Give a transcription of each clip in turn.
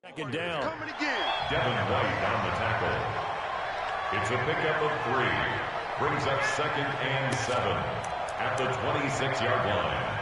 Second down. Devin White on the tackle. It's a pickup of 3. Brings up 2nd and 7 at the 26-yard line.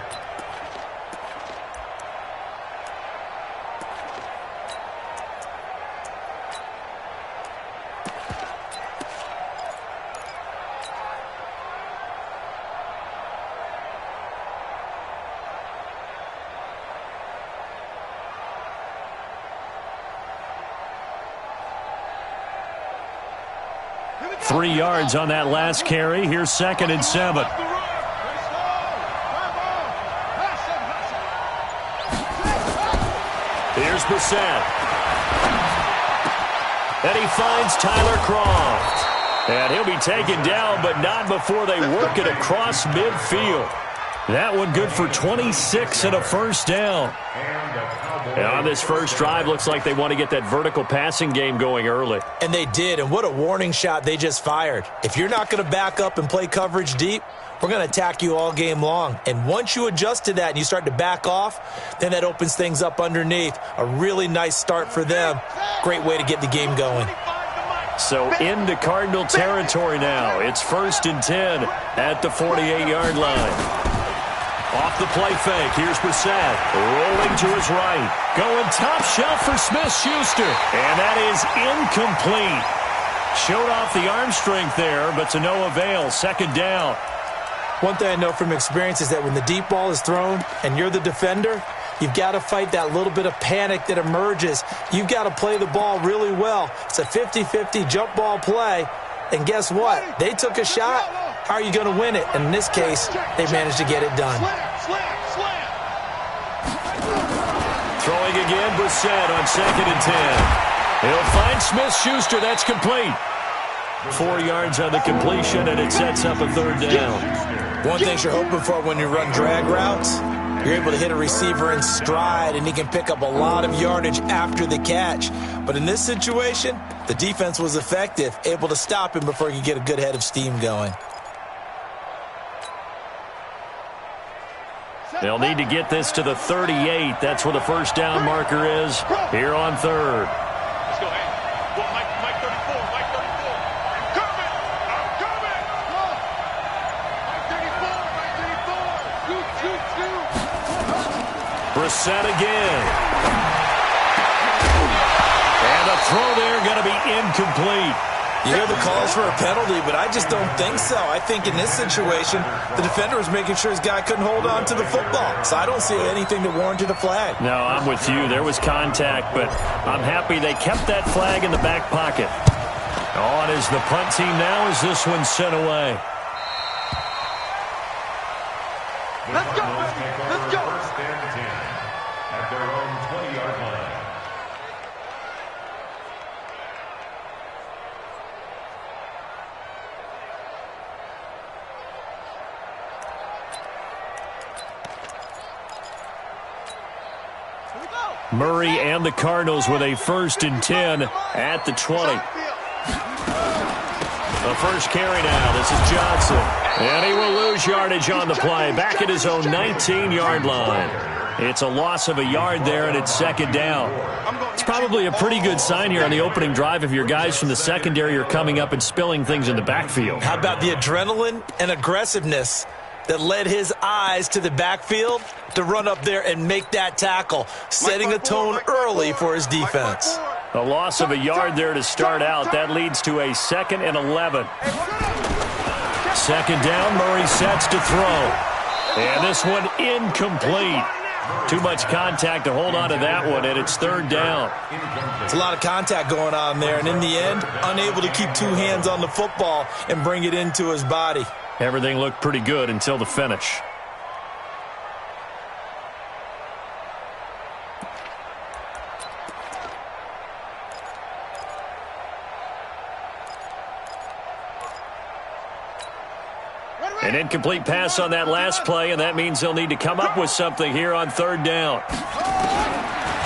Three yards on that last carry. Here's 2nd and 7. Here's Brissett. And he finds Tyler Croft. And he'll be taken down, but not before they work it across midfield. That one good for 26 and a first down. And on this first drive, looks like they want to get that vertical passing game going early. And they did, and what a warning shot they just fired. If you're not going to back up and play coverage deep, we're going to attack you all game long. And once you adjust to that and you start to back off, then that opens things up underneath. A really nice start for them. Great way to get the game going. So into Cardinal territory now. It's 1st and 10 at the 48-yard line. Off the play fake, here's Brissett, rolling to his right, going top shelf for Smith-Schuster, and that is incomplete. Showed off the arm strength there, but to no avail. 2nd down. One thing I know from experience is that when the deep ball is thrown and you're the defender, you've got to fight that little bit of panic that emerges. You've got to play the ball really well. It's a 50-50 jump ball play, and guess what? They took a shot. How are you going to win it? And in this case, they managed to get it done. Throwing again, Brissett on 2nd and 10. He'll find Smith-Schuster. That's complete. 4 yards on the completion, and it sets up a 3rd down. One thing you're hoping for when you run drag routes, you're able to hit a receiver in stride, and he can pick up a lot of yardage after the catch. But in this situation, the defense was effective, able to stop him before he could get a good head of steam going. They'll need to get this to the 38. That's where the first down marker is here on 3rd. Let's go, hey. Well, Mike 34, Mike 34. I'm coming! Mike 34, Mike 34. Shoot. Brissett again. And the throw there going to be incomplete. You hear the calls for a penalty, but I just don't think so. I think in this situation, the defender was making sure his guy couldn't hold on to the football. So I don't see anything that warranted a flag. No, I'm with you. There was contact, but I'm happy they kept that flag in the back pocket. On is the punt team now as this one's sent away. Let's go, baby. Let's go. 1st and 10 at their own 20-yard line. Murray and the Cardinals with a 1st and 10 at the 20. The first carry now. This is Johnson. And he will lose yardage on the play. Back at his own 19-yard line. It's a loss of a yard there, and it's 2nd down. It's probably a pretty good sign here on the opening drive if your guys from the secondary are coming up and spilling things in the backfield. How about the adrenaline and aggressiveness that led his eyes to the backfield to run up there and make that tackle, setting a tone early for his defense. A loss of a yard there to start out. That leads to a 2nd and 11. 2nd down, Murray sets to throw. And this one incomplete. Too much contact to hold on to that one, and it's 3rd down. It's a lot of contact going on there, and in the end, unable to keep 2 hands on the football and bring it into his body. Everything looked pretty good until the finish. An incomplete pass on that last play, and that means they'll need to come up with something here on 3rd down.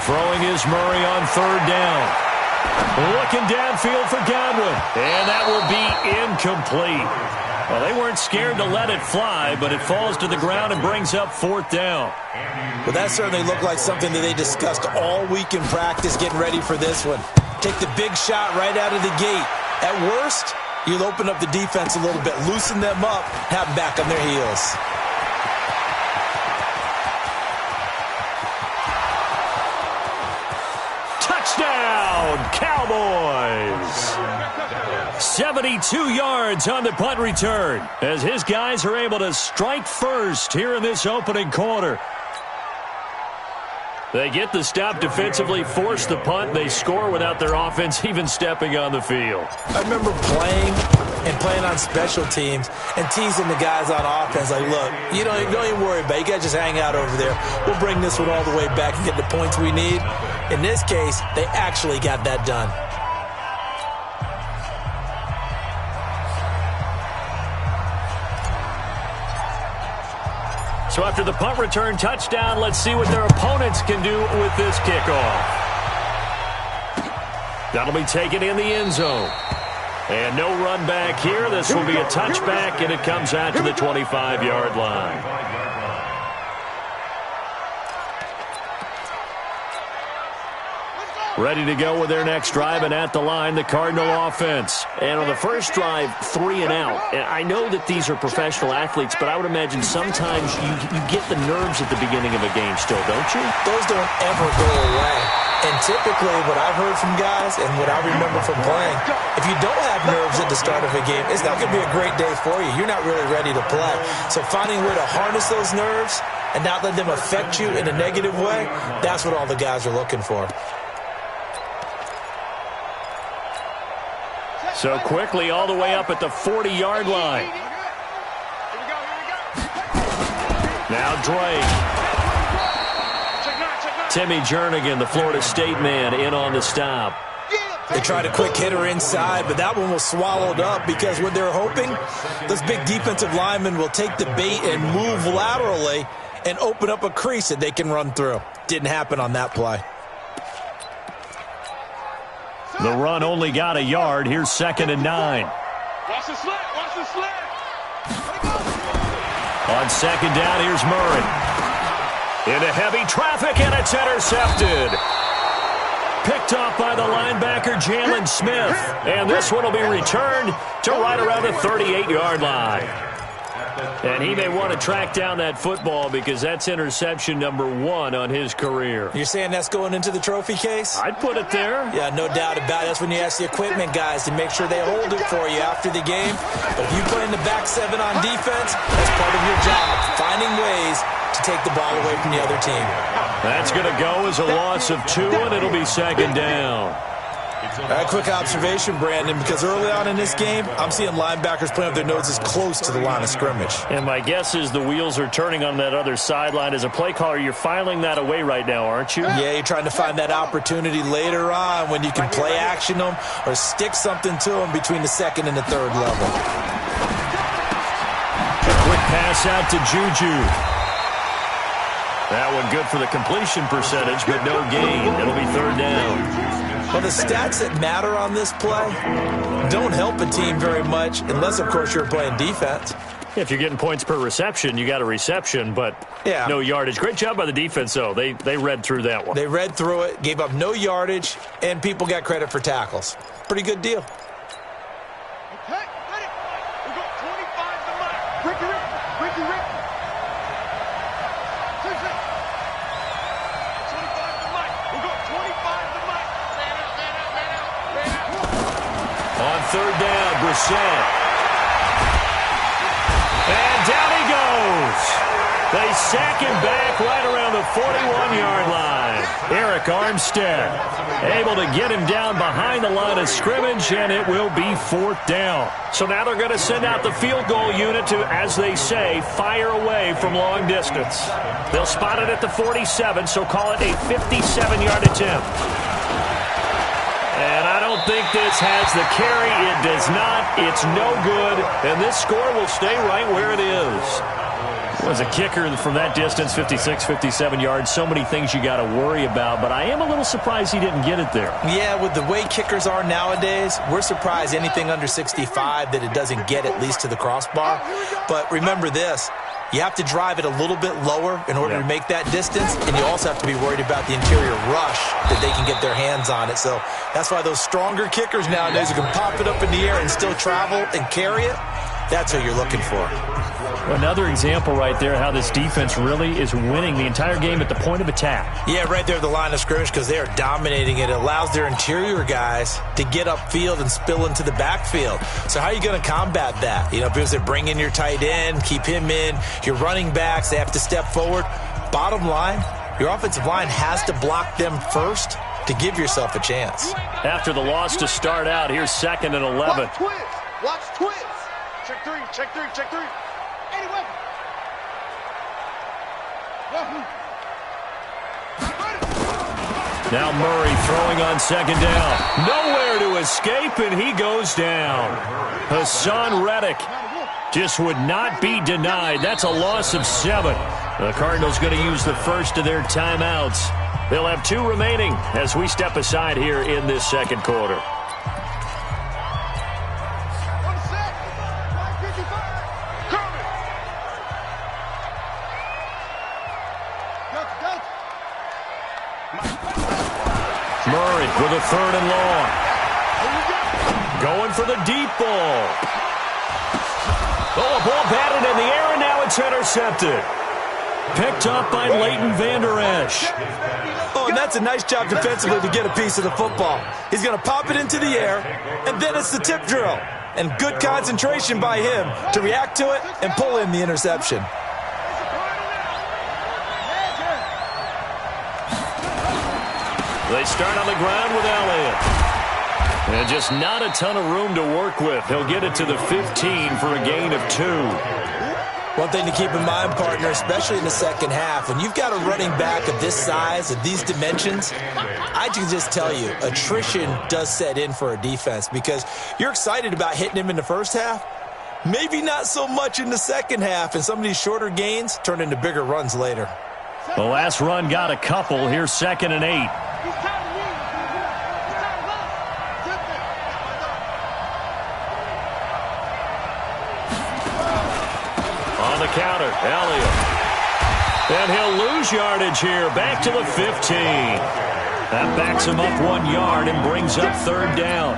Throwing is Murray on 3rd down. Looking downfield for Godwin, and that will be incomplete. Well, they weren't scared to let it fly, but it falls to the ground and brings up 4th down. Well, that certainly looked like something that they discussed all week in practice getting ready for this one. Take the big shot right out of the gate. At worst, you'll open up the defense a little bit, loosen them up, have them back on their heels. Touchdown, Cowboys! 72 yards on the punt return as his guys are able to strike first here in this opening quarter. They get the stop defensively, force the punt, they score without their offense even stepping on the field. I remember playing on special teams and teasing the guys on offense like, look, you don't even worry about it. You guys just hang out over there. We'll bring this one all the way back and get the points we need. In this case, they actually got that done. So after the punt return touchdown, let's see what their opponents can do with this kickoff. That'll be taken in the end zone. And no run back here. This will be a touchback, and it comes out to the 25-yard line. Ready to go with their next drive, and at the line, the Cardinal offense. And on the first drive, 3 and out. And I know that these are professional athletes, but I would imagine sometimes you get the nerves at the beginning of a game still, don't you? Those don't ever go away. And typically what I've heard from guys and what I remember from playing, if you don't have nerves at the start of a game, it's not going to be a great day for you. You're not really ready to play. So finding a way to harness those nerves and not let them affect you in a negative way, that's what all the guys are looking for. So quickly all the way up at the 40-yard line. Now Drake. Timmy Jernigan, the Florida State man, in on the stop. They tried a quick hitter inside, but that one was swallowed up because what they're hoping, those big defensive linemen will take the bait and move laterally and open up a crease that they can run through. Didn't happen on that play. The run only got a yard. Here's 2nd and 9. Watch the slant. Watch the slant. On 2nd down, here's Murray. Into heavy traffic, and it's intercepted. Picked off by the linebacker, Jalen Smith. And this one will be returned to right around the 38-yard line. And he may want to track down that football because that's interception number 1 on his career. You're saying that's going into the trophy case? I'd put it there. Yeah, no doubt about it. That's when you ask the equipment guys to make sure they hold it for you after the game. But if you play in the back 7 on defense, that's part of your job, finding ways to take the ball away from the other team. That's going to go as a loss of 2, and it'll be 2nd down. A quick observation, Brandon, because early on in this game, I'm seeing linebackers playing with their noses close to the line of scrimmage. And my guess is the wheels are turning on that other sideline. As a play caller, you're filing that away right now, aren't you? Yeah, you're trying to find that opportunity later on when you can play action them or stick something to them between the 2nd and the 3rd level. A quick pass out to Juju. That one good for the completion percentage, but no gain. It'll be 3rd down. Well, the stats that matter on this play don't help a team very much unless, of course, you're playing defense. If you're getting points per reception, you got a reception, but no yardage. Great job by the defense, though. They read through that one. They read through it, gave up no yardage, and people got credit for tackles. Pretty good deal. Okay, ready. We got 25 to Mike. Ricky. On 3rd down, Brissett. And down he goes. They sack him back right around the 41-yard line. Eric Armstead able to get him down behind the line of scrimmage, and it will be 4th down. So now they're going to send out the field goal unit to, as they say, fire away from long distance. They'll spot it at the 47, so call it a 57-yard attempt. And I don't think this has the carry. It does not. It's no good. And this score will stay right where it is. As a kicker from that distance, 56, 57 yards, so many things you got to worry about, but I am a little surprised he didn't get it there. Yeah, with the way kickers are nowadays, we're surprised anything under 65 that it doesn't get at least to the crossbar. But remember this, you have to drive it a little bit lower in order to make that distance, and you also have to be worried about the interior rush that they can get their hands on it. So that's why those stronger kickers nowadays who can pop it up in the air and still travel and carry it, that's what you're looking for. Another example right there how this defense really is winning the entire game at the point of attack. Yeah, right there at the line of scrimmage because they are dominating it. It allows their interior guys to get upfield and spill into the backfield. So how are you going to combat that? You know, because they bring in your tight end, keep him in. Your running backs, they have to step forward. Bottom line, your offensive line has to block them first to give yourself a chance. After the loss to start out, here's 2nd and 11. Watch twins. Watch twins. Check three, check three, check three. 81. Now Murray throwing on 2nd down. Nowhere to escape, and he goes down. Hassan Reddick just would not be denied. That's a loss of 7. The Cardinals going to use the first of their timeouts. They'll have 2 remaining as we step aside here in this second quarter. Murray with a 3rd and long. Going for the deep ball. Oh, a ball batted in the air, and now it's intercepted. Picked up by Leighton Vander Esch. Oh, and that's a nice job defensively to get a piece of the football. He's going to pop it into the air, and then it's the tip drill. And good concentration by him to react to it and pull in the interception. They start on the ground with Elliott. And just not a ton of room to work with. He'll get it to the 15 for a gain of 2. One thing to keep in mind, partner, especially in the second half, when you've got a running back of this size, of these dimensions, I can just tell you, attrition does set in for a defense because you're excited about hitting him in the first half. Maybe not so much in the second half, and some of these shorter gains turn into bigger runs later. The last run got a couple. Here's 2nd and 8. On the counter, Elliott. And he'll lose yardage here. Back to the 15. That backs him up 1 yard and brings up 3rd down.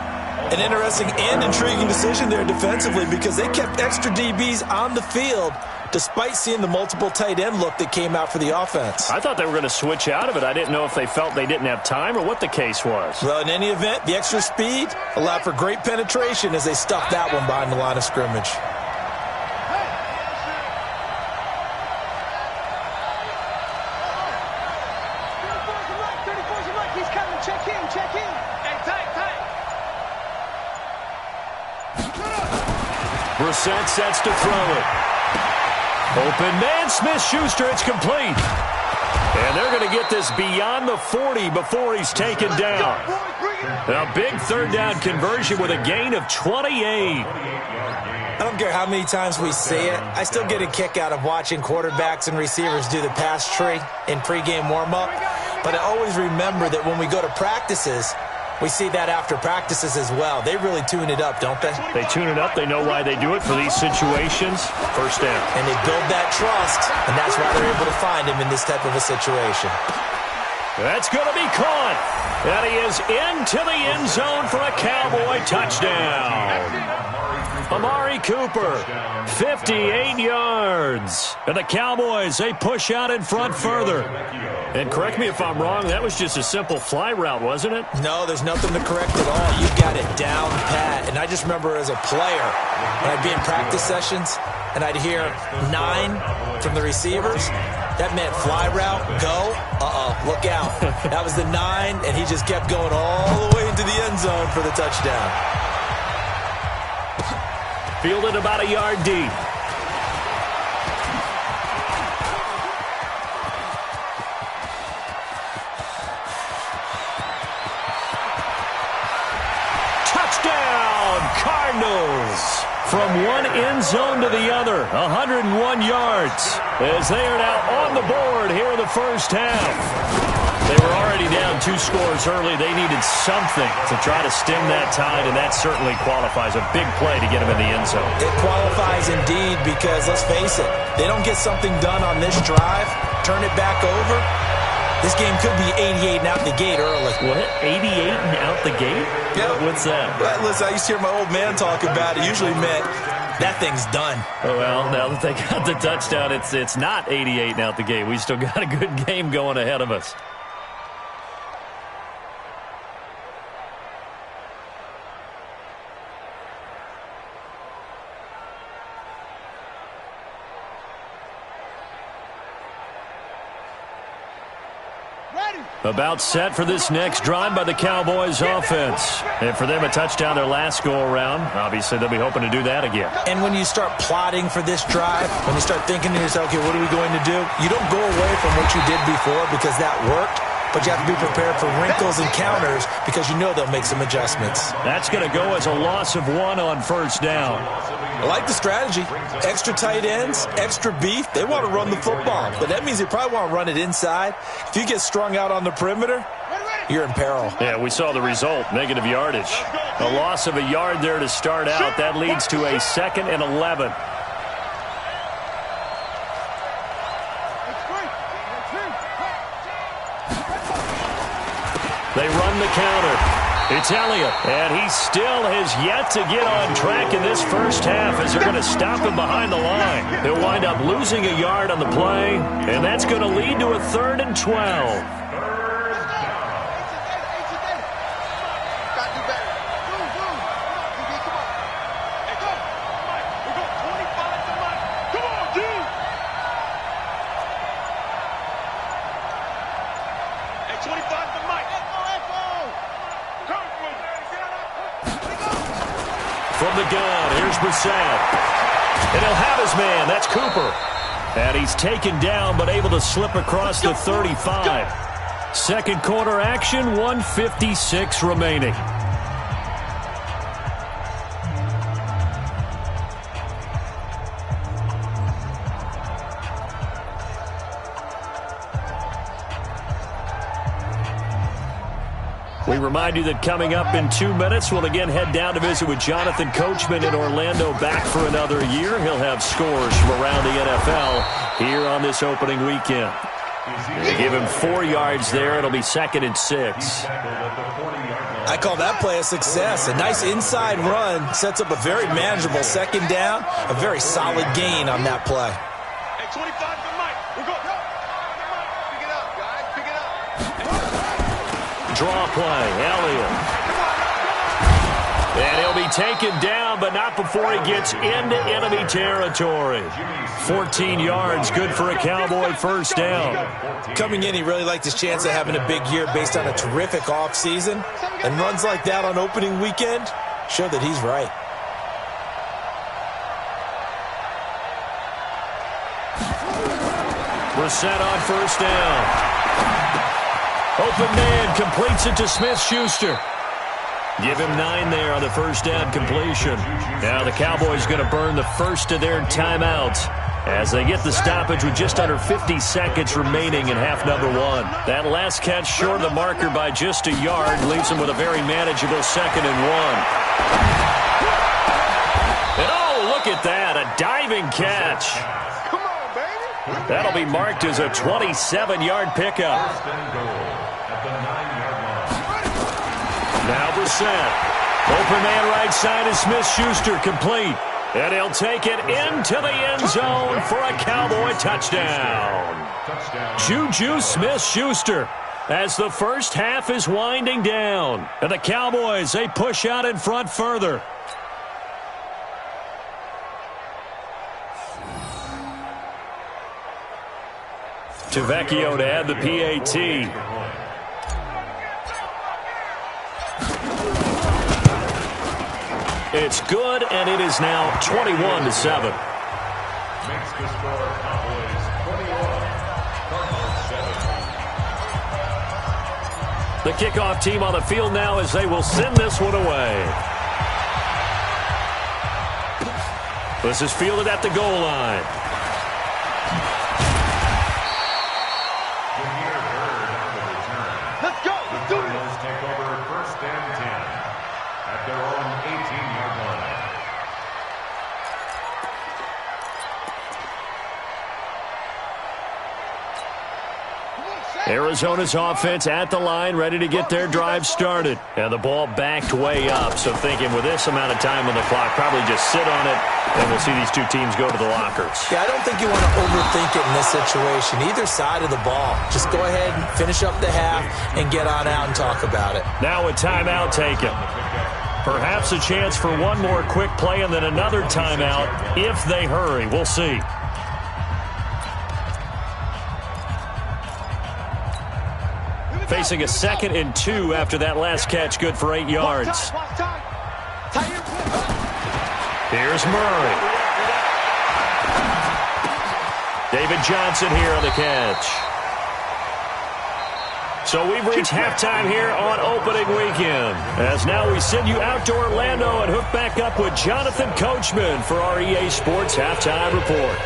An interesting and intriguing decision there defensively because they kept extra DBs on the field despite seeing the multiple tight end look that came out for the offense. I thought they were going to switch out of it. I didn't know if they felt they didn't have time or what the case was. Well, in any event, the extra speed allowed for great penetration as they stuffed that one behind the line of scrimmage. Brissett sets to throw it. Open man, Smith-Schuster, it's complete. And they're going to get this beyond the 40 before he's taken down. A big 3rd down conversion with a gain of 28. I don't care how many times we see it. I still get a kick out of watching quarterbacks and receivers do the pass tree in pregame warm-up. But I always remember that when we go to practices, we see that after practices as well. They really tune it up, don't they? They tune it up. They know why they do it for these situations. First down. And they build that trust, and that's why they're able to find him in this type of a situation. That's going to be caught. And he is into the end zone for a Cowboy touchdown. Amari Cooper, 58 yards. And the Cowboys, they push out in front further. And correct me if I'm wrong, that was just a simple fly route, wasn't it? No, there's nothing to correct at all. You've got it down pat. And I just remember as a player, when I'd be in practice sessions, and I'd hear 9 from the receivers, that meant fly route, go, look out. That was the 9, and he just kept going all the way into the end zone for the touchdown. Fielded about a yard deep. Touchdown, Cardinals. from one end zone to the other, 101 yards, as they are now on the board here in the first half. They were already down 2 scores early. They needed something to try to stem that tide, and that certainly qualifies. A big play to get them in the end zone. It qualifies indeed because, let's face it, they don't get something done on this drive, turn it back over. This game could be 88 and out the gate early. What? 88 and out the gate? Yeah. What's that? Well, listen, I used to hear my old man talk about it. Usually meant that thing's done. Oh, well, now that they got the touchdown, it's not 88 and out the gate. We still got a good game going ahead of us. About set for this next drive by the Cowboys offense. And for them, a touchdown their last go-around. Obviously, they'll be hoping to do that again. And when you start plotting for this drive, when you start thinking to yourself, okay, what are we going to do? You don't go away from what you did before because that worked. But you have to be prepared for wrinkles and counters because you know they'll make some adjustments. That's going to go as a loss of 1 on first down. I like the strategy. Extra tight ends, extra beef. They want to run the football. But that means they probably want to run it inside. If you get strung out on the perimeter, you're in peril. Yeah, we saw the result, negative yardage. A loss of a yard there to start out. That leads to a 2nd and 11. They run the counter. It's Elliott, and he still has yet to get on track in this first half as they're going to stop him behind the line. They'll wind up losing a yard on the play, and that's going to lead to a 3rd and 12. From the gun, here's Brissett. And he'll have his man. That's Cooper. And he's taken down but able to slip across the 35. Second quarter action, 1:56 remaining. We remind you that coming up in 2 minutes, we'll again head down to visit with Jonathan Coachman in Orlando, back for another year. He'll have scores from around the NFL here on this opening weekend. They give him 4 yards there. It'll be 2nd and 6. I call that play a success. A nice inside run sets up a very manageable 2nd down. A very solid gain on that play. Hey, 25 to Mike. We're going. Pick it up, guys. Pick it up. Draw play, Elliott. And he'll be taken down, but not before he gets into enemy territory. 14 yards, good for a Cowboy first down. Coming in, he really liked his chance of having a big year based on a terrific offseason. And runs like that on opening weekend show that he's right. Brissett on first down. Open man completes it to Smith-Schuster. Give him 9 there on the first down completion. Now the Cowboys going to burn the first of their timeouts as they get the stoppage with just under 50 seconds remaining in half number 1. That last catch short of the marker by just a yard leaves them with a very manageable 2nd and 1. And oh, look at that, a diving catch. Come on, baby. That'll be marked as a 27-yard pickup. Now Brissett. Open man right side is Smith-Schuster, complete. And he'll take it into the end zone for a Cowboy touchdown. Juju Smith-Schuster as the first half is winding down. And the Cowboys, they push out in front further. Vecchio to add the PAT. It's good, and it is now 21-7. Makes the score Cowboys 21, Cardinals 7. The kickoff team on the field now as they will send this one away. This is fielded at the goal line. Let's go. Let's do it. Take over 1st and 10 at their own 18-yard line. Arizona's offense at the line, ready to get their drive started. And the ball backed way up, so thinking with this amount of time on the clock, probably just sit on it, and we'll see these two teams go to the lockers. Yeah, I don't think you want to overthink it in this situation. Either side of the ball. Just go ahead and finish up the half and get on out and talk about it. Now a timeout taken. Perhaps a chance for one more quick play and then another timeout if they hurry. We'll see. Facing a 2nd and 2 after that last catch, good for 8 yards. Here's Murray. David Johnson here on the catch. So we've reached halftime here on opening weekend. As now we send you out to Orlando and hook back up with Jonathan Coachman for our EA Sports Halftime Report.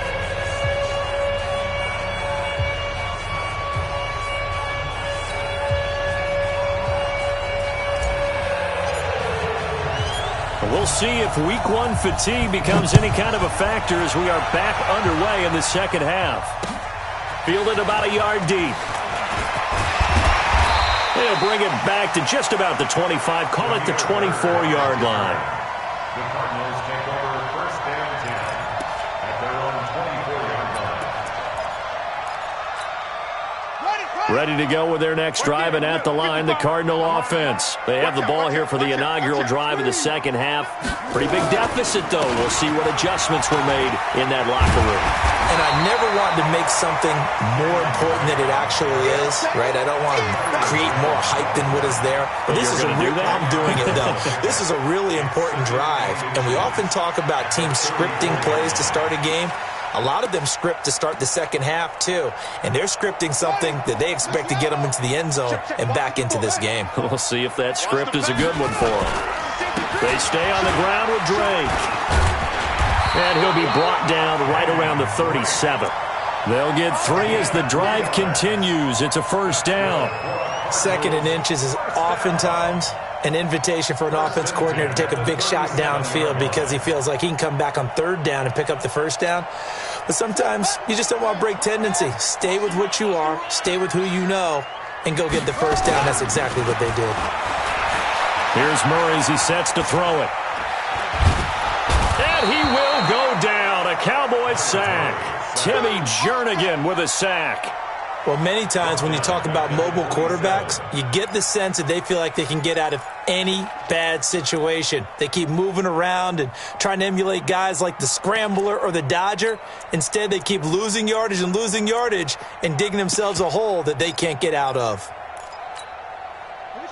We'll see if Week 1 fatigue becomes any kind of a factor as we are back underway in the second half. Fielded about a yard deep. They'll bring it back to just about the 25, call it the 24-yard line. The Cardinals take over 1st and 10 at their own 24-yard line. Ready to go with their next drive, and at the line, the Cardinal offense. They have the ball here for the inaugural drive of the second half. Pretty big deficit, though. We'll see what adjustments were made in that locker room. And I never want to make something more important than it actually is, right? I don't want to create more hype than what is there. But this is I'm doing it, though. This is a really important drive. And we often talk about teams scripting plays to start a game. A lot of them script to start the second half, too. And they're scripting something that they expect to get them into the end zone and back into this game. We'll see if that script is a good one for them. They stay on the ground with Drake. And he'll be brought down right around the 37. They'll get 3 as the drive continues. It's a first down. 2nd and inches is oftentimes an invitation for an offense coordinator to take a big shot downfield because he feels like he can come back on 3rd down and pick up the first down. But sometimes you just don't want to break tendency. Stay with what you are, stay with who you know, and go get the first down. That's exactly what they did. Here's Murray as he sets to throw it. And he will go down. A Cowboy sack. Timmy Jernigan with a sack. Well, many times when you talk about mobile quarterbacks, you get the sense that they feel like they can get out of any bad situation. They keep moving around and trying to emulate guys like the Scrambler or the Dodger. Instead, they keep losing yardage and digging themselves a hole that they can't get out of.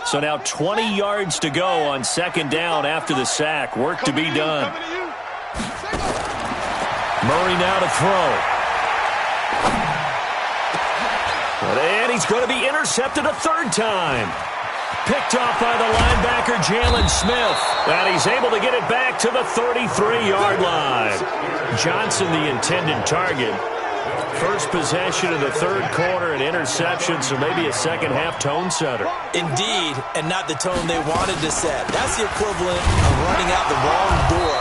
So now 20 yards to go on 2nd down after the sack. Work to be done. Murray now to throw. And he's going to be intercepted a 3rd time. Picked off by the linebacker, Jalen Smith. And he's able to get it back to the 33-yard line. Johnson, the intended target. First possession of the 3rd quarter, an interception, so maybe a second-half tone setter. Indeed, and not the tone they wanted to set. That's the equivalent of running out the wrong door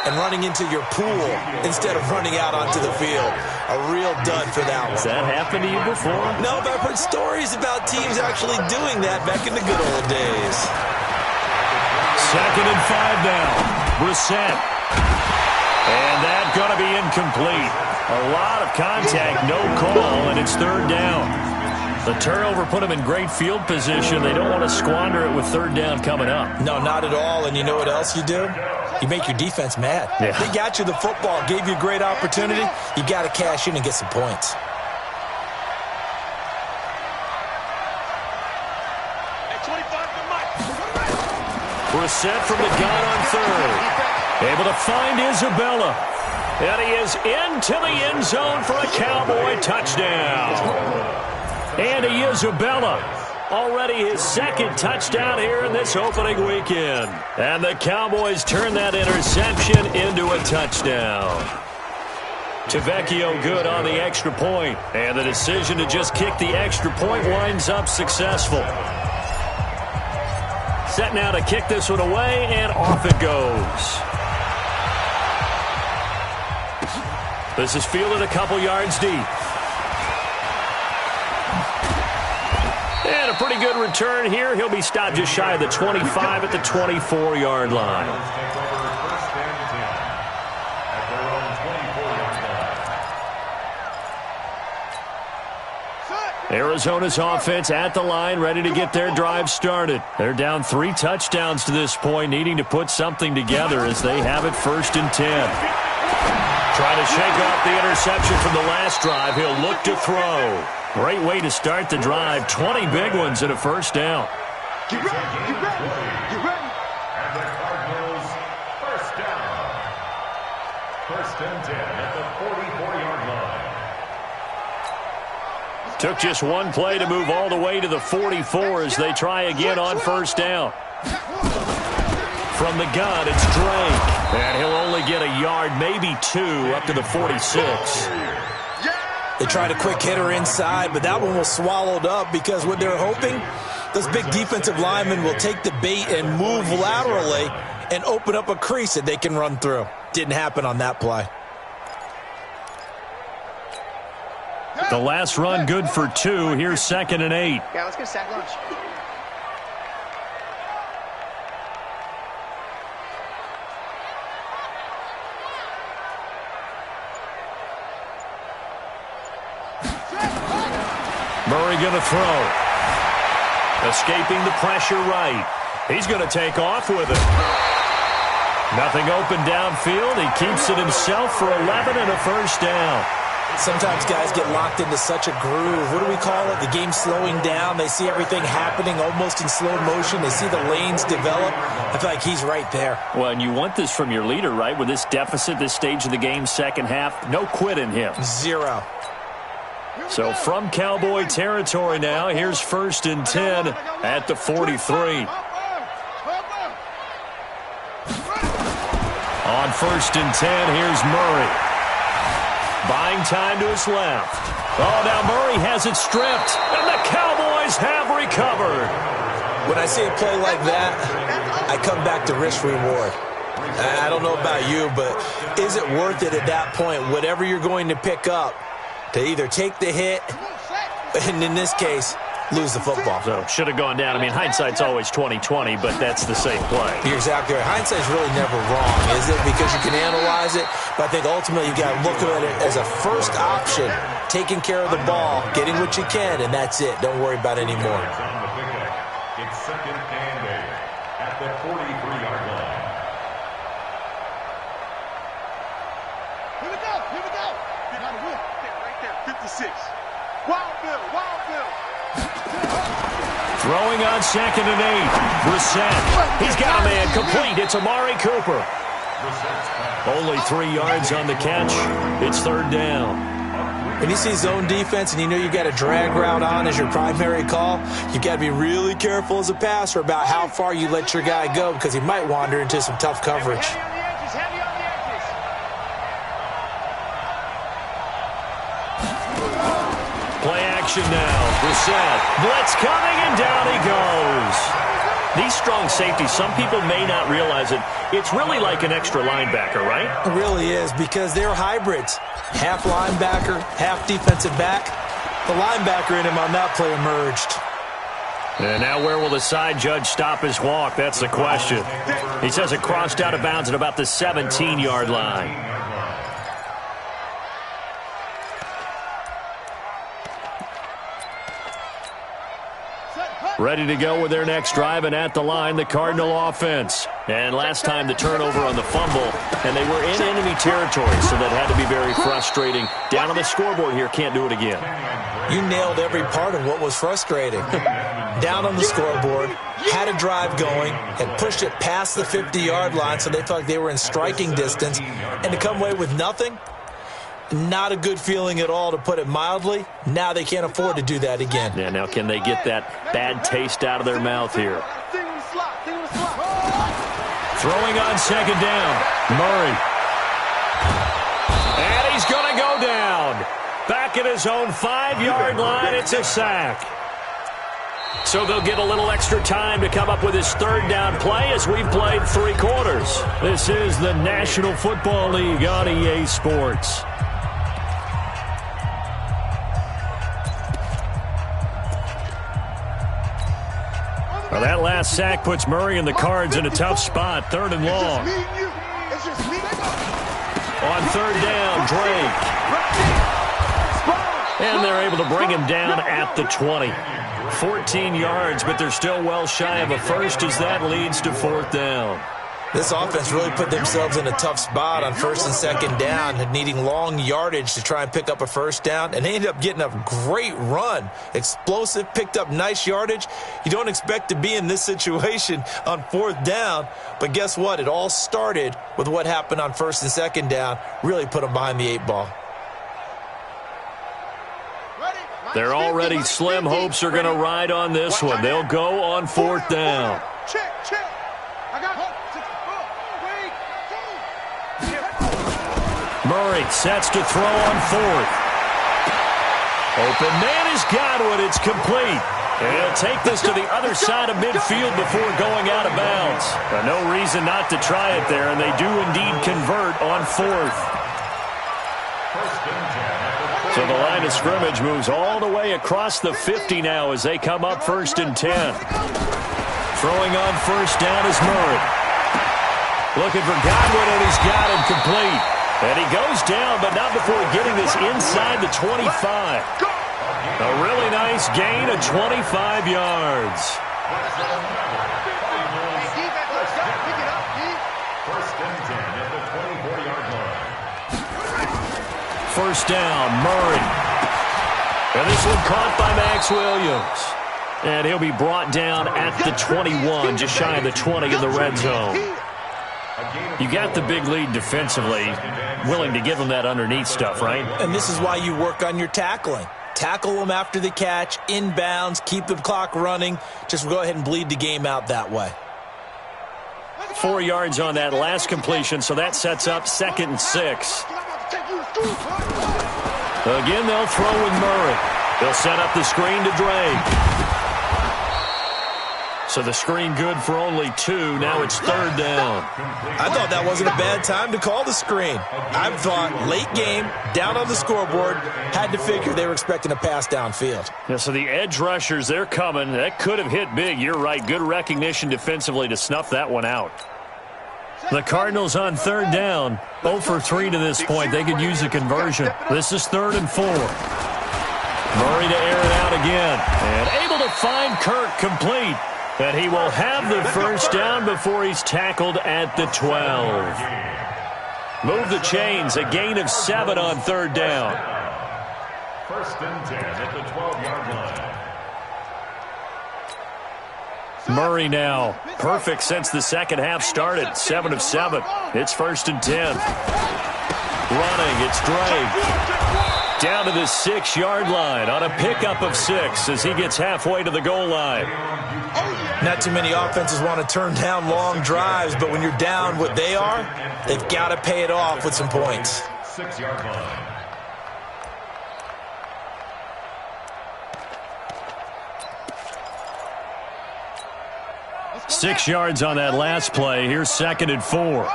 and running into your pool instead of running out onto the field. A real dud for that one. Has that happened to you before? No, but I've heard stories about teams actually doing that back in the good old days. 2nd and 5 now. Brissett. And that's going to be incomplete. A lot of contact, no call, and it's 3rd down. The turnover put them in great field position. They don't want to squander it with 3rd down coming up. No, not at all. And you know what else you do? You make your defense mad. Yeah. They got you the football, gave you a great opportunity. You got to cash in and get some points. Brissett from the gun on 3rd. Able to find Isabella. And he is into the end zone for a Cowboy touchdown. Andy Isabella Already his second touchdown here in this opening weekend. And the Cowboys turn that interception into a touchdown. Tavecchio good on the extra point. And the decision to just kick the extra point winds up successful. Set now to kick this one away, and off it goes. This is fielded a couple yards deep. And a pretty good return here. He'll be stopped just shy of the 25 at the 24-yard line. Arizona's offense at the line, ready to get their drive started. They're down 3 touchdowns to this point, needing to put something together as they have it 1st and 10. Trying to shake off the interception from the last drive. He'll look to throw. Great way to start the drive. 20 big ones and a first down. Get ready, get ready, get ready. And the Cardinals, first down. 1st and 10 at the 44-yard line. Took just one play to move all the way to the 44 as they try again on first down. From the gun, it's Drake. And he'll only get a yard, maybe 2, up to the 46. They tried a quick hitter inside, but that one was swallowed up because what they're hoping, those big defensive linemen will take the bait and move laterally and open up a crease that they can run through. Didn't happen on that play. The last run good for 2. Here's 2nd and 8. Yeah, let's get a sack lunch. Murray going to throw. Escaping the pressure right. He's going to take off with it. Nothing open downfield. He keeps it himself for 11 and a first down. Sometimes guys get locked into such a groove. What do we call it? The game slowing down. They see everything happening almost in slow motion. They see the lanes develop. I feel like he's right there. Well, and you want this from your leader, right? With this deficit, this stage of the game, second half, no quit in him. 0. So from Cowboy territory now, here's 1st and 10 at the 43. On 1st and 10, here's Murray. Buying time to his left. Oh, now Murray has it stripped, and the Cowboys have recovered. When I see a play like that, I come back to risk-reward. I don't know about you, but is it worth it at that point, whatever you're going to pick up, to either take the hit, and in this case, lose the football? So, should have gone down. I mean, hindsight's always 20/20, but that's the same play. You're exactly right. Hindsight's really never wrong, is it? Because you can analyze it, but I think ultimately you got to look at it as a first option, taking care of the ball, getting what you can, and that's it. Don't worry about any more. It's 2nd and 8 at the 43-yard line. Here we go, here we go. Got a whip. Right there, 56. Wild Bill, Wild Bill. Throwing on 2nd and 8. Brissett. He's got a man complete. It's Amari Cooper. Only 3 yards on the catch. It's 3rd down. When you see zone defense and you know you got a drag route on as your primary call, you got to be really careful as a passer about how far you let your guy go because he might wander into some tough coverage. Heavy on the edges. Play action now. Brissett. Blitz coming, and down he goes. These strong safeties, some people may not realize it. It's really like an extra linebacker, right? It really is because they're hybrids. Half linebacker, half defensive back. The linebacker in him on that play emerged. And now where will the side judge stop his walk? That's the question. He says it crossed out of bounds at about the 17-yard line. Ready to go with their next drive, and at the line, the Cardinal offense. And last time, the turnover on the fumble, and they were in enemy territory, so that had to be very frustrating. Down on the scoreboard here, can't do it again. You nailed every part of what was frustrating. Down on the scoreboard, had a drive going, had pushed it past the 50-yard line, so they felt like they were in striking distance, and to come away with nothing, Not a good feeling at all, to put it mildly. Now they can't afford to do that again. Yeah, now can they get that bad taste out of their mouth here? Throwing on second down, Murray. And he's going to go down. Back at his own 5-yard line, it's a sack. So they'll get a little extra time to come up with his third down play as we've played 3 quarters. This is the National Football League on EA Sports. Well, that last sack puts Murray and the Cards in a tough spot, 3rd and long. On 3rd down, Drake. And they're able to bring him down at the 20. 14 yards, but they're still well shy of a first as that leads to 4th down. This offense really put themselves in a tough spot on 1st and 2nd down, needing long yardage to try and pick up a first down, and they ended up getting a great run. Explosive, picked up nice yardage. You don't expect to be in this situation on 4th down, but guess what? It all started with what happened on 1st and 2nd down. Really put them behind the 8 ball. Their already slim hopes are going to ride on this one. They'll go on 4th down. Check. I got it. Murray sets to throw on 4th. Open man has got one. It's complete. And he'll take this to the other side of midfield before going out of bounds. No reason not to try it there, and they do indeed convert on 4th. So the line of scrimmage moves all the way across the 50 now as they come up 1st and 10. Throwing on 1st down is Murray. Looking for Godwin, and he's got him complete. And he goes down, but not before getting this inside the 25. A really nice gain of 25 yards. First down, Murray. And this one caught by Max Williams. And he'll be brought down at the 21, just shy of the 20 in the red zone. You got the big lead defensively, willing to give them that underneath stuff, right? And this is why you work on your tackling. Tackle them after the catch, inbounds, keep the clock running. Just go ahead and bleed the game out that way. 4 yards on that last completion, so that sets up 2nd and 6. Again, they'll throw with Murray. They'll set up the screen to Drake. So the screen good for only 2. Now it's 3rd down. I thought that wasn't a bad time to call the screen. I thought late game, down on the scoreboard, had to figure they were expecting a pass downfield. Yeah, so the edge rushers, they're coming. That could have hit big. You're right. Good recognition defensively to snuff that one out. The Cardinals on 3rd down. 0 for 3 to this point. They could use a conversion. This is 3rd and 4. Murray to air it out again. And able to find Kirk complete. And he will have the first down before he's tackled at the 12. Move the chains. A gain of 7 on 3rd down. 1st and 10 at the 12-yard line. Murray now. Perfect since the second half started. 7 of 7. It's 1st and 10. Running. It's Drake. Down to the 6-yard line on a pickup of 6 as he gets halfway to the goal line. Not too many offenses want to turn down long drives, but when you're down what they are, they've got to pay it off with some points. 6-yard line. Six yards on that last play. Here's 2nd and 4.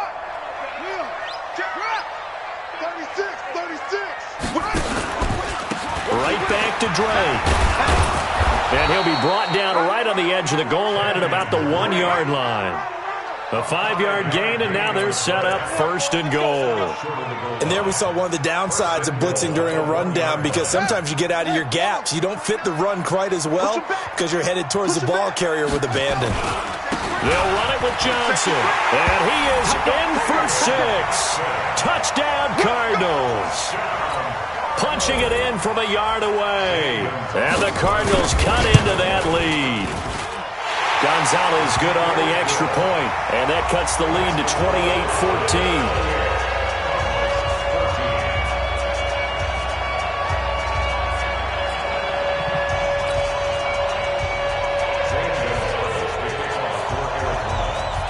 Right back to Drake. And he'll be brought down right on the edge of the goal line at about the 1-yard line. A 5-yard gain, and now they're set up 1st and goal. And there we saw one of the downsides of blitzing during a rundown, because sometimes you get out of your gaps. You don't fit the run quite as well because you're headed towards the ball carrier with abandon. They'll run it with Johnson. And he is in for 6. Touchdown, Cardinals. Punching it in from a yard away. And the Cardinals cut into that lead. Gonzalez good on the extra point. And that cuts the lead to 28-14.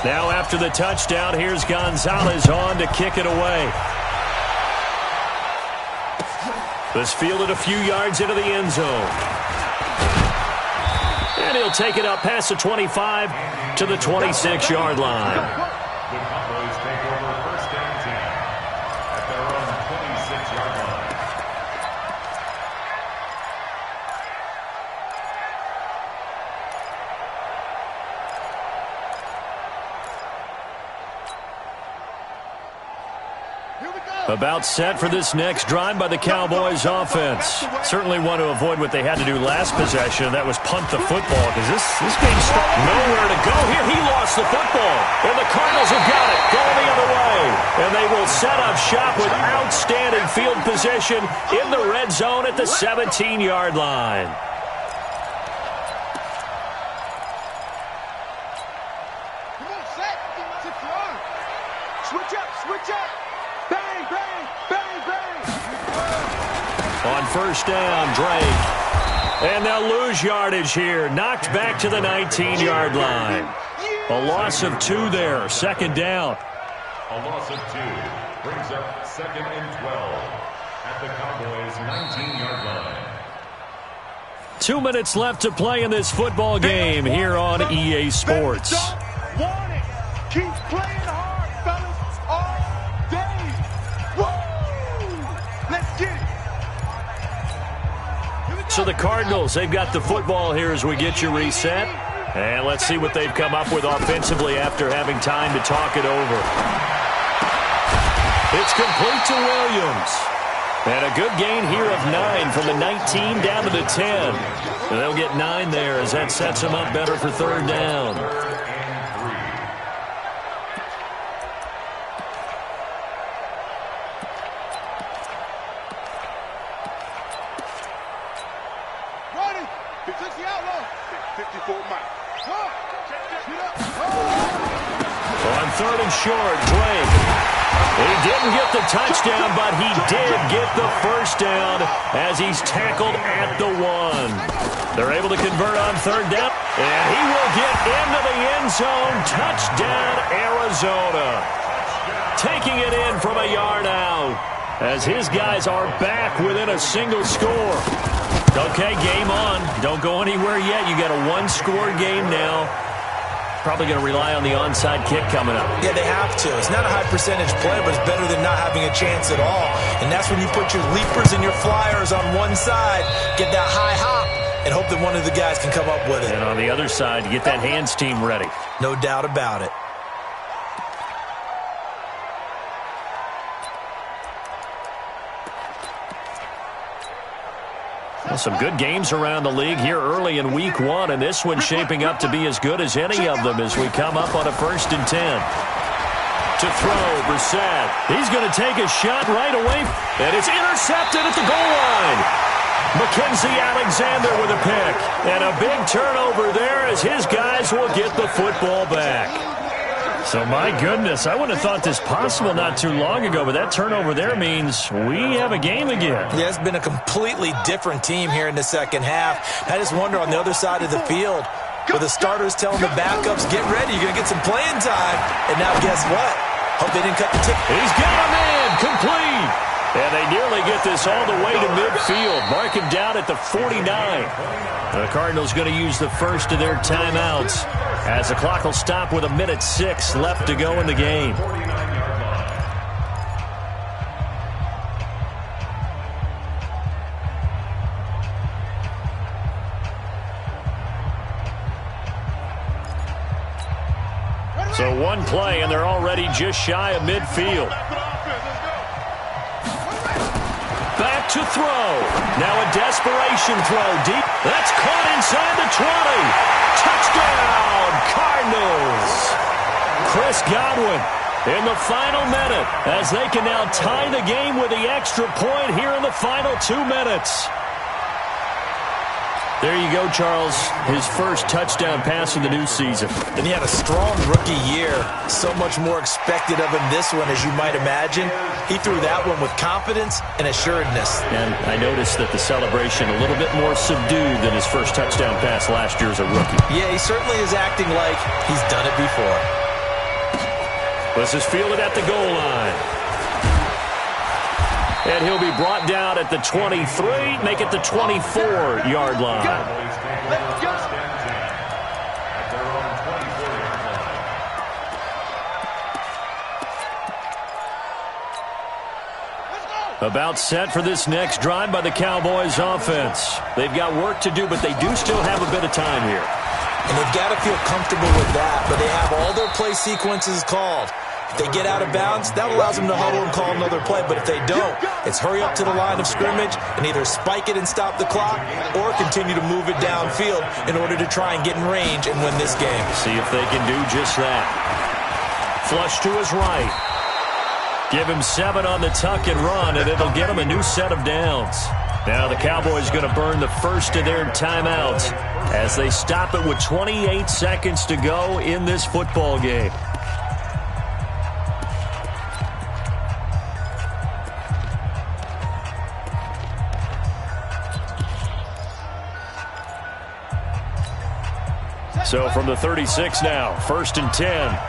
Now after the touchdown, here's Gonzalez on to kick it away. This fielded a few yards into the end zone. And he'll take it up past the 25 to the 26-yard line. The Cowboys take over first and 10 at their own 26-yard line. About set for this next drive by the Cowboys offense. Certainly want to avoid what they had to do last possession. That was punt the football because this game's starting nowhere to go. Here he lost the football. And the Cardinals have got it going the other way. And they will set up shop with outstanding field position in the red zone at the 17-yard line. Come on, set. Switch up, switch up. Bang, bang, bang, bang. On first down, Drake. And they'll lose yardage here. Knocked back to the 19-yard line. A loss of 2 there. Second down. A loss of 2 brings up second and 12 at the Cowboys' 19-yard line. 2 minutes left to play in this football game here on EA Sports. Don't want it. Keep playing hard, fellas, all day. Woo! Let's get it. Here we go. So the Cardinals, they've got the football here as we get you reset. And let's see what they've come up with offensively after having time to talk it over. It's complete to Williams. And a good gain here of 9 from the 19 down to the 10. And they'll get 9 there as that sets them up better for third down. Ready. 50 outlaw. 54 miles. On third and short, Drake. He didn't get the touchdown, but he did get the first down as he's tackled at the 1. They're able to convert on third down, and he will get into the end zone. Touchdown, Arizona. Taking it in from a yard out as his guys are back within a single score. Okay, game on. Don't go anywhere yet. You got a 1-score game now. Probably going to rely on the onside kick coming up. Yeah, they have to. It's not a high percentage play, but it's better than not having a chance at all. And that's when you put your leapers and your flyers on one side, get that high hop, and hope that one of the guys can come up with it. And on the other side, you get that hands team ready. No doubt about it. Well, some good games around the league here early in week 1, and this one's shaping up to be as good as any of them as we come up on a first and 10. To throw, Brissett. He's going to take a shot right away, and it's intercepted at the goal line. Mackenzie Alexander with a pick, and a big turnover there as his guys will get the football back. So, my goodness, I wouldn't have thought this possible not too long ago, but that turnover there means we have a game again. Yeah, it's been a completely different team here in the second half. I just wonder on the other side of the field, with the starters telling the backups, get ready, you're going to get some playing time. And now guess what? Hope they didn't cut the ticket. He's got him in, complete. And they nearly get this all the way to midfield. Mark him down at the 49. The Cardinals going to use the first of their timeouts as the clock will stop with 1:06 left to go in the game. So one play, and they're already just shy of midfield. Back to throw. Now a desperation throw deep. That's caught inside the 20. Touchdown, Cardinals. Chris Godwin in the final minute as they can now tie the game with the extra point here in the final 2 minutes. There you go, Charles. His first touchdown pass of the new season. And he had a strong rookie year. So much more expected of him this one, as you might imagine. He threw that one with confidence and assuredness. And I noticed that the celebration a little bit more subdued than his first touchdown pass last year as a rookie. Yeah, he certainly is acting like he's done it before. This is fielded at the goal line. And he'll be brought down at the 23, make it the 24-yard line. About set for this next drive by the Cowboys offense. They've got work to do, but they do still have a bit of time here. And they've got to feel comfortable with that, but they have all their play sequences called. If they get out of bounds, that allows them to huddle and call another play. But if they don't, it's hurry up to the line of scrimmage and either spike it and stop the clock or continue to move it downfield in order to try and get in range and win this game. See if they can do just that. Flush to his right. Give him 7 on the tuck and run, and it'll get him a new set of downs. Now the Cowboys going to burn the first of their timeouts as they stop it with 28 seconds to go in this football game. So from the 36 now, 1st and 10.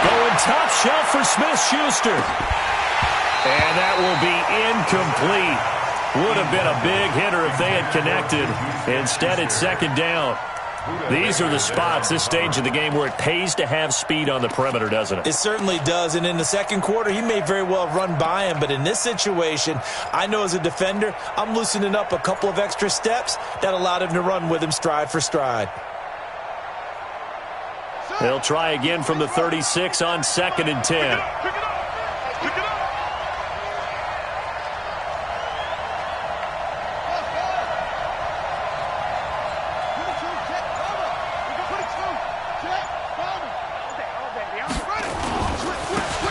Going top shelf for Smith-Schuster. And that will be incomplete. Would have been a big hitter if they had connected. Instead, it's 2nd down. These are the spots, this stage of the game, where it pays to have speed on the perimeter, doesn't it? It certainly does. And in the second quarter, he may very well run by him. But in this situation, I know as a defender, I'm loosening up a couple of extra steps that allowed him to run with him stride for stride. They'll try again from the 36 on 2nd and 10.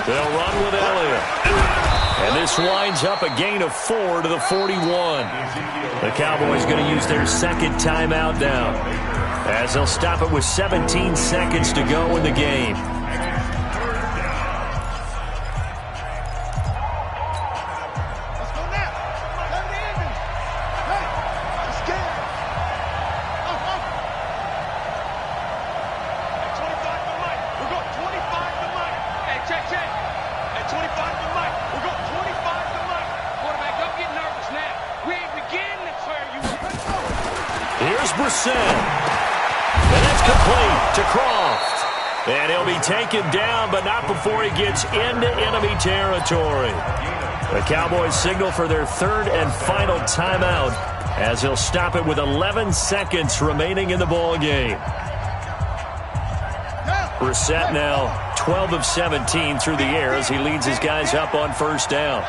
They'll run with Elliott. And this winds up a gain of 4 to the 41. The Cowboys going to use their 2nd timeout now, as they'll stop it with 17 seconds to go in the game. Here's Brissett. And that's complete to Croft. And he'll be taken down, but not before he gets into enemy territory. The Cowboys signal for their 3rd and final timeout as he'll stop it with 11 seconds remaining in the ball game. Brissett now 12 of 17 through the air as he leads his guys up on 1st down.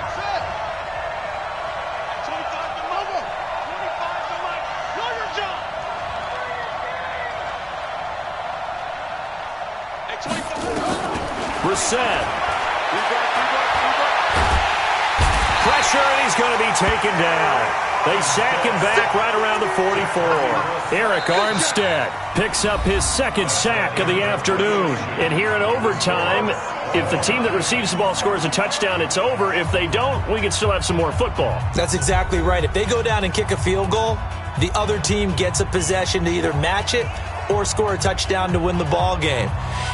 Brissett. Pressure, and he's going to be taken down. They sack him back right around the 44. Eric Armstead picks up his 2nd sack of the afternoon. And here in overtime, if the team that receives the ball scores a touchdown, it's over. If they don't, we can still have some more football. That's exactly right. If they go down and kick a field goal, the other team gets a possession to either match it or score a touchdown to win the ball game.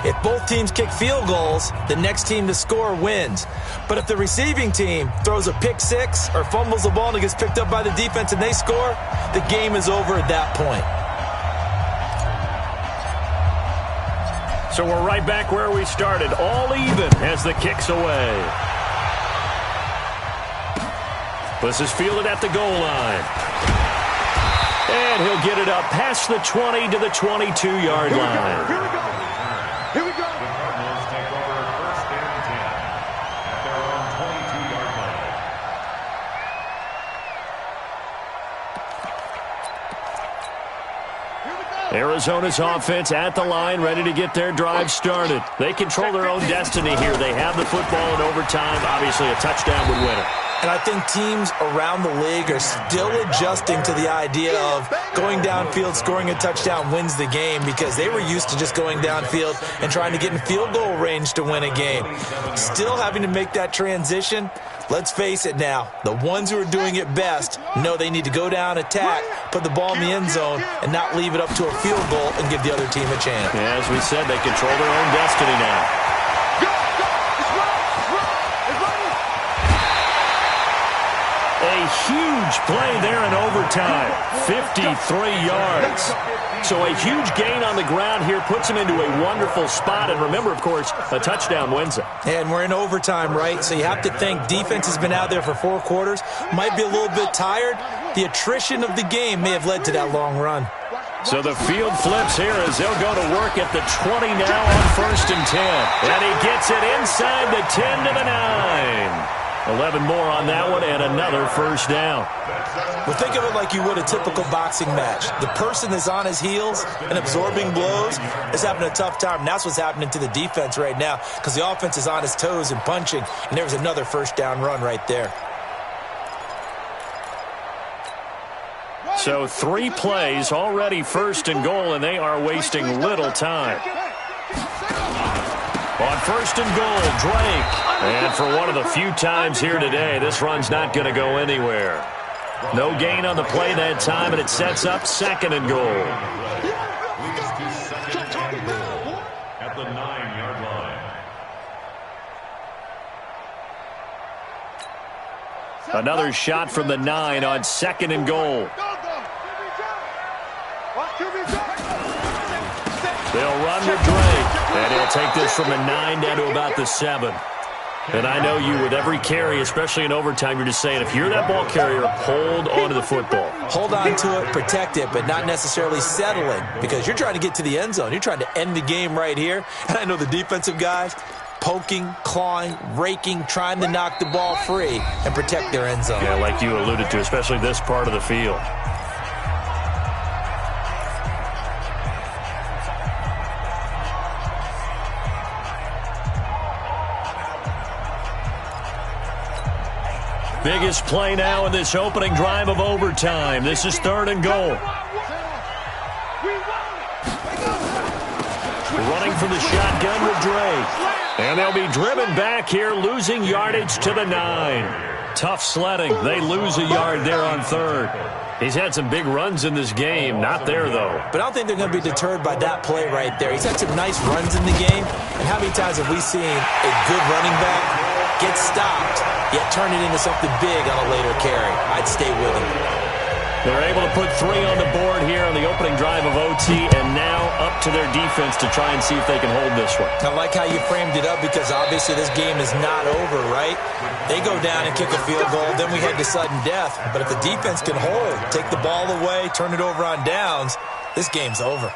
If both teams kick field goals, the next team to score wins. But if the receiving team throws a pick six or fumbles the ball and it gets picked up by the defense and they score, the game is over at that point. So we're right back where we started, all even as the kick's away. This is fielded at the goal line. And he'll get it up past the 20 to the 22-yard line. Here we go. Here we go. The Cardinals take over 1st and 10 at their own 22-yard line. Here we go. Arizona's offense at the line, ready to get their drive started. They control their own destiny here. They have the football in overtime. Obviously, a touchdown would win it. And I think teams around the league are still adjusting to the idea of going downfield, scoring a touchdown wins the game, because they were used to just going downfield and trying to get in field goal range to win a game. Still having to make that transition. Let's face it now, the ones who are doing it best know they need to go down, attack, put the ball in the end zone, and not leave it up to a field goal and give the other team a chance. Yeah, as we said, they control their own destiny now. A huge play there in overtime, 53 yards. So a huge gain on the ground here puts him into a wonderful spot. And remember, of course, a touchdown wins it. And we're in overtime, right? So you have to think defense has been out there for 4 quarters, might be a little bit tired. The attrition of the game may have led to that long run. So the field flips here as they'll go to work at the 20 now on 1st and 10. And he gets it inside the 10 to the 9. 11 more on that one and another first down. Well, think of it like you would a typical boxing match. The person that's on his heels and absorbing blows is having a tough time. And that's what's happening to the defense right now, because the offense is on his toes and punching. And there was another first down run right there. So 3 plays, already 1st and goal, and they are wasting little time. On 1st and goal, Drake. And for one of the few times here today, this run's not going to go anywhere. No gain on the play that time, and it sets up 2nd and goal. At the 9-yard line. Another shot from the 9 on 2nd and goal. They'll run with Drake, and he'll take this from the 9 down to about the 7. And I know you, with every carry, especially in overtime, you're just saying, if you're that ball carrier, hold on to the football. Hold on to it, protect it, but not necessarily settling, because you're trying to get to the end zone. You're trying to end the game right here. And I know the defensive guys poking, clawing, raking, trying to knock the ball free and protect their end zone. Yeah, like you alluded to, especially this part of the field. Biggest play now in this opening drive of overtime. This is 3rd and goal. Running for the shotgun with Drake. And they'll be driven back here, losing yardage to the 9. Tough sledding. They lose a yard there on 3rd. He's had some big runs in this game. Not there, though. But I don't think they're going to be deterred by that play right there. He's had some nice runs in the game. And how many times have we seen a good running back get stopped, yet turn it into something big on a later carry? I'd stay with him. They're able to put 3 on the board here on the opening drive of OT, and now up to their defense to try and see if they can hold this one. I like how you framed it up, because obviously this game is not over, right? They go down and kick a field goal, then we head to sudden death. But if the defense can hold, take the ball away, turn it over on downs, this game's over.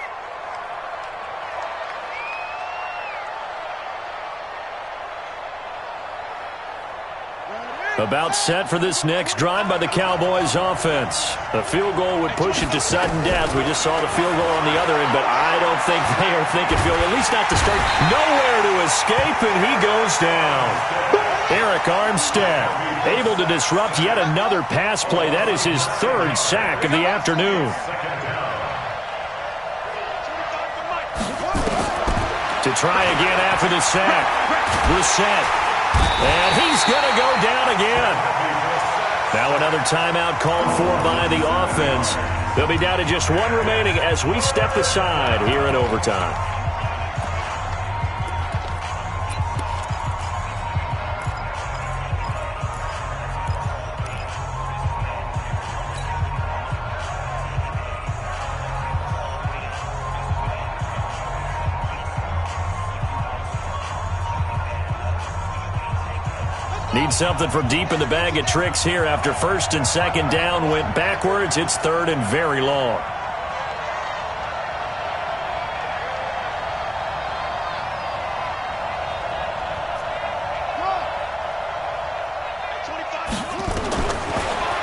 About set for this next drive by the Cowboys offense. The field goal would push it to sudden death. We just saw the field goal on the other end, but I don't think they are thinking field goal, at least not to start. Nowhere to escape, and he goes down. Eric Armstead able to disrupt yet another pass play. That is his 3rd sack of the afternoon. To try again after the sack. Brissett. And he's going to go down again. Now another timeout called for by the offense. They'll be down to just 1 remaining as we step aside here in overtime. Need something from deep in the bag of tricks here after 1st and 2nd down went backwards. It's 3rd and very long.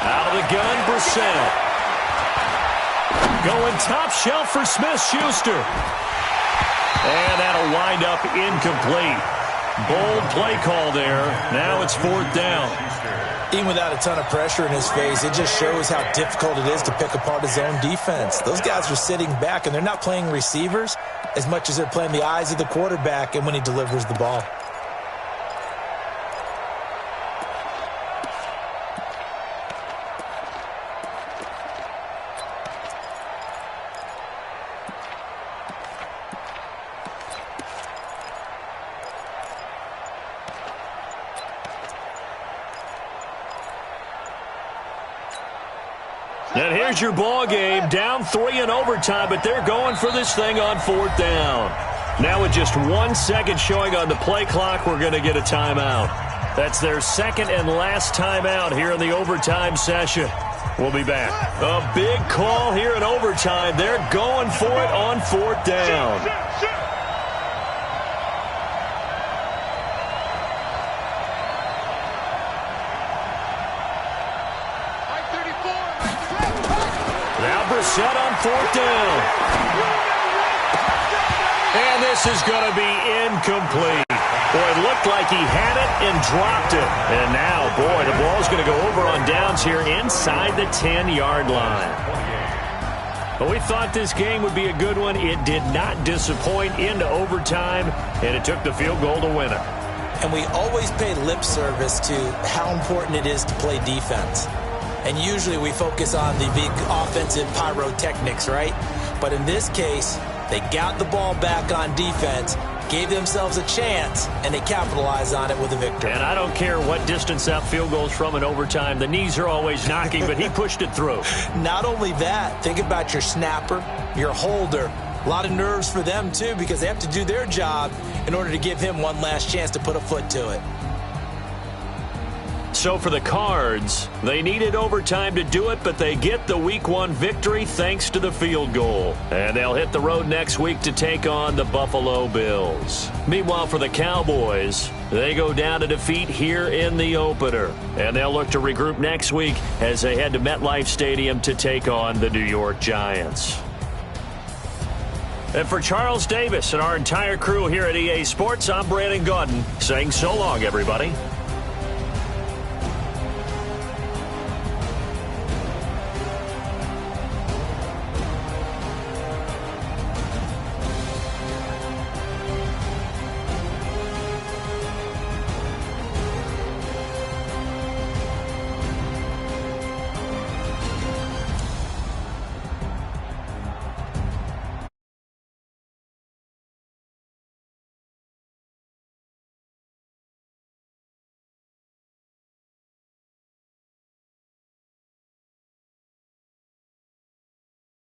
Out of the gun, Brissett. Going top shelf for Smith-Schuster. And that'll wind up incomplete. Bold play call there. Now it's 4th down. Even without a ton of pressure in his face, it just shows how difficult it is to pick apart his own defense. Those guys are sitting back, and they're not playing receivers as much as they're playing the eyes of the quarterback and when he delivers the ball. And here's your ball game, down 3 in overtime, but they're going for this thing on 4th down. Now with just 1 second showing on the play clock, we're going to get a timeout. That's their second and last timeout here in the overtime session. We'll be back. A big call here in overtime. They're going for it on 4th down. Set on 4th down. And this is going to be incomplete. Boy, it looked like he had it and dropped it. And now, boy, the ball's going to go over on downs here inside the 10-yard line. But we thought this game would be a good one. It did not disappoint into overtime, and it took the field goal to win it. And we always pay lip service to how important it is to play defense. And usually we focus on the big offensive pyrotechnics, right? But in this case, they got the ball back on defense, gave themselves a chance, and they capitalized on it with a victory. And I don't care what distance that field goes from in overtime. The knees are always knocking, but he pushed it through. Not only that, think about your snapper, your holder. A lot of nerves for them, too, because they have to do their job in order to give him one last chance to put a foot to it. So for the Cards, they needed overtime to do it, but they get the Week 1 victory thanks to the field goal. And they'll hit the road next week to take on the Buffalo Bills. Meanwhile, for the Cowboys, they go down to defeat here in the opener. And they'll look to regroup next week as they head to MetLife Stadium to take on the New York Giants. And for Charles Davis and our entire crew here at EA Sports, I'm Brandon Gaudin saying so long, everybody.